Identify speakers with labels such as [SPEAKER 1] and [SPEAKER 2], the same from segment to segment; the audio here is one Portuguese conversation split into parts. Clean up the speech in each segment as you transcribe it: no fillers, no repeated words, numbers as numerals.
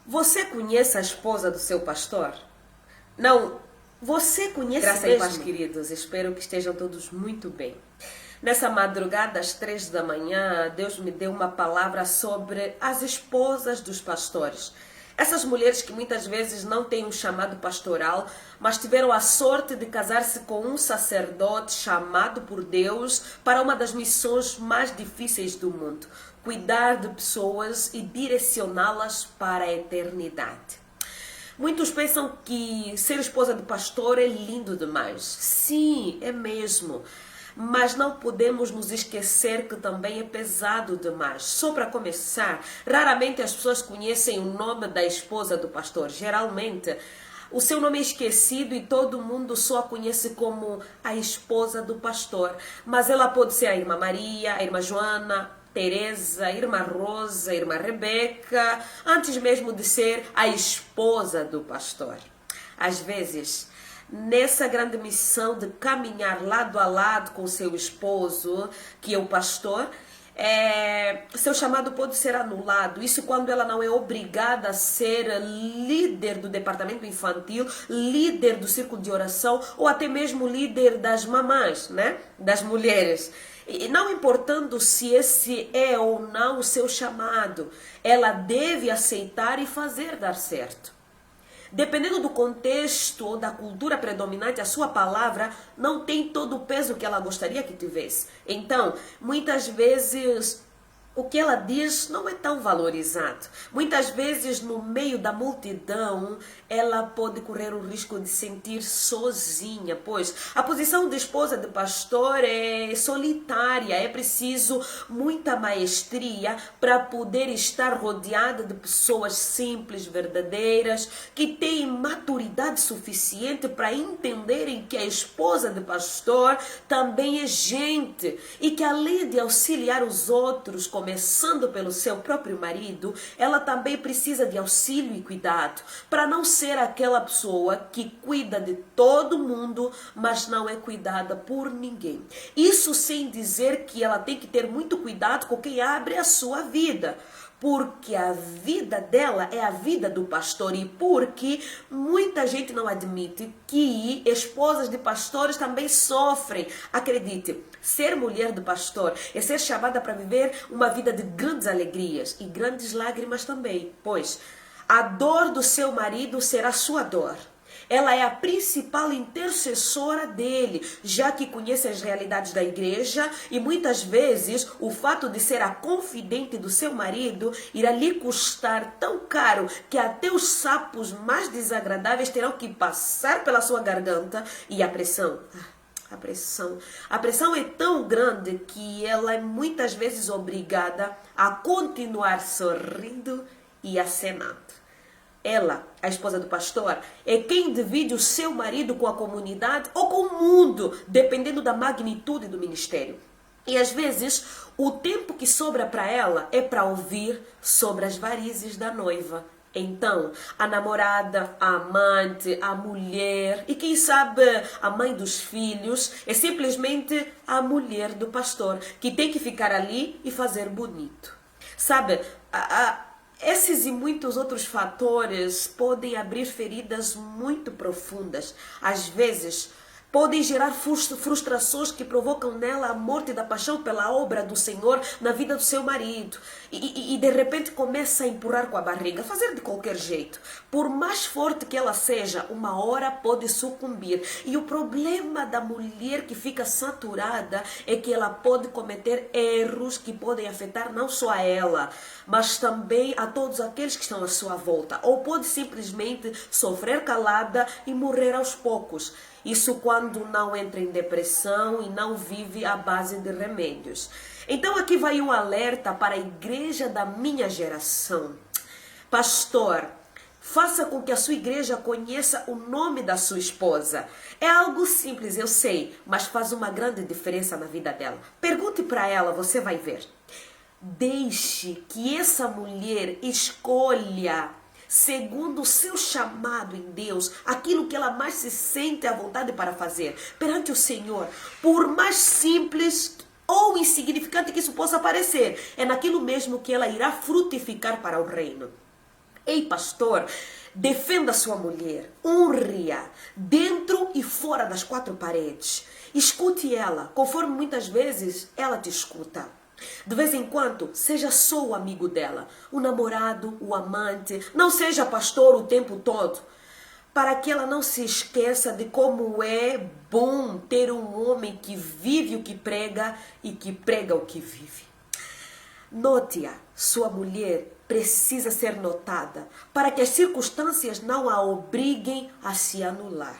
[SPEAKER 1] Você conhece a esposa do seu pastor? Não, você conhece
[SPEAKER 2] Graça
[SPEAKER 1] mesmo?
[SPEAKER 2] e paz,
[SPEAKER 1] Queridos, espero que estejam todos muito bem. Nessa madrugada, às 3 da manhã, Deus me deu uma palavra sobre as esposas dos pastores. Essas mulheres que muitas vezes não têm um chamado pastoral, mas tiveram a sorte de casar-se com um sacerdote chamado por Deus para uma das missões mais difíceis do mundo: cuidar de pessoas e direcioná-las para a eternidade. Muitos pensam que ser esposa de pastor é lindo demais. Sim, é mesmo. Mas não podemos nos esquecer que também é pesado demais. Só para começar, raramente as pessoas conhecem o nome da esposa do pastor. Geralmente, o seu nome é esquecido e todo mundo só a conhece como a esposa do pastor. Mas ela pode ser a irmã Maria, a irmã Joana, Teresa, a irmã Rosa, a irmã Rebeca, antes mesmo de ser a esposa do pastor. Às vezes, nessa grande missão de caminhar lado a lado com seu esposo, que é o pastor, seu chamado pode ser anulado. Isso quando ela não é obrigada a ser líder do departamento infantil, líder do círculo de oração ou até mesmo líder das mamães, né? Das mulheres. E não importando se esse é ou não o seu chamado, ela deve aceitar e fazer dar certo. Dependendo do contexto ou da cultura predominante, a sua palavra não tem todo o peso que ela gostaria que tivesse. Então, muitas vezes, o que ela diz não é tão valorizado. Muitas vezes, no meio da multidão, ela pode correr o risco de sentir sozinha, pois a posição de esposa de pastor é solitária. É preciso muita maestria para poder estar rodeada de pessoas simples, verdadeiras, que têm maturidade suficiente para entenderem que a esposa de pastor também é gente e que, além de auxiliar os outros, começando pelo seu próprio marido, ela também precisa de auxílio e cuidado, para não ser aquela pessoa que cuida de todo mundo, mas não é cuidada por ninguém. Isso sem dizer que ela tem que ter muito cuidado com quem abre a sua vida, porque a vida dela é a vida do pastor e porque muita gente não admite que esposas de pastores também sofrem. Acredite, ser mulher de pastor é ser chamada para viver uma vida de grandes alegrias e grandes lágrimas também, pois a dor do seu marido será sua dor. Ela é a principal intercessora dele, já que conhece as realidades da igreja e muitas vezes o fato de ser a confidente do seu marido irá lhe custar tão caro que até os sapos mais desagradáveis terão que passar pela sua garganta. E a pressão é tão grande que ela é muitas vezes obrigada a continuar sorrindo e acenando. Ela, a esposa do pastor, é quem divide o seu marido com a comunidade ou com o mundo, dependendo da magnitude do ministério. E às vezes, o tempo que sobra para ela é para ouvir sobre as varizes da noiva. Então, a namorada, a amante, a mulher e quem sabe a mãe dos filhos é simplesmente a mulher do pastor, que tem que ficar ali e fazer bonito. Sabe, esses e muitos outros fatores podem abrir feridas muito profundas. Às vezes, podem gerar frustrações que provocam nela a morte da paixão pela obra do Senhor na vida do seu marido. E de repente começa a empurrar com a barriga, fazer de qualquer jeito. Por mais forte que ela seja, uma hora pode sucumbir. E o problema da mulher que fica saturada é que ela pode cometer erros que podem afetar não só a ela, mas também a todos aqueles que estão à sua volta. Ou pode simplesmente sofrer calada e morrer aos poucos. Isso quando não entra em depressão e não vive à base de remédios. Então aqui vai um alerta para a igreja da minha geração. Pastor, faça com que a sua igreja conheça o nome da sua esposa. É algo simples, eu sei, mas faz uma grande diferença na vida dela. Pergunte para ela, você vai ver. Deixe que essa mulher escolha, segundo o seu chamado em Deus, aquilo que ela mais se sente à vontade para fazer perante o Senhor, por mais simples ou insignificante que isso possa parecer, é naquilo mesmo que ela irá frutificar para o reino. Ei, pastor, defenda sua mulher, honre-a, dentro e fora das quatro paredes. Escute ela, conforme muitas vezes ela te escuta. De vez em quando, seja só o amigo dela, o namorado, o amante. Não seja pastor o tempo todo, para que ela não se esqueça de como é bom ter um homem que vive o que prega e que prega o que vive. Note-a, sua mulher precisa ser notada para que as circunstâncias não a obriguem a se anular.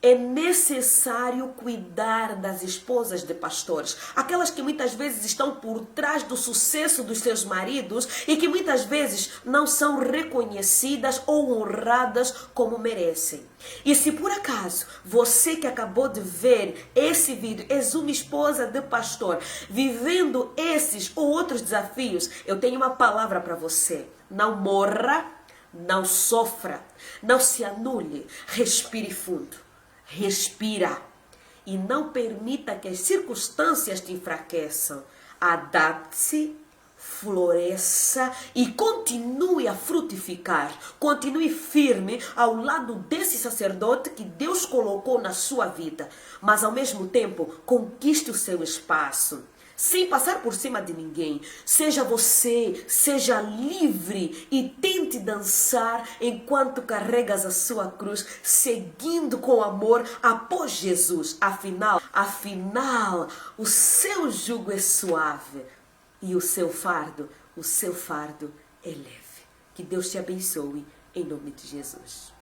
[SPEAKER 1] É necessário cuidar das esposas de pastores, aquelas que muitas vezes estão por trás do sucesso dos seus maridos e que muitas vezes não são reconhecidas ou honradas como merecem. E se por acaso você que acabou de ver esse vídeo és uma esposa de pastor vivendo esses ou outros desafios, eu tenho uma palavra para você: não morra, não sofra, não se anule, respire fundo. Respira e não permita que as circunstâncias te enfraqueçam. Adapte-se, floresça e continue a frutificar. Continue firme ao lado desse sacerdote que Deus colocou na sua vida. Mas ao mesmo tempo, conquiste o seu espaço. Sem passar por cima de ninguém. Seja você, seja livre e tente dançar enquanto carregas a sua cruz, seguindo com amor após Jesus. Afinal, o seu jugo é suave e o seu fardo é leve. Que Deus te abençoe em nome de Jesus.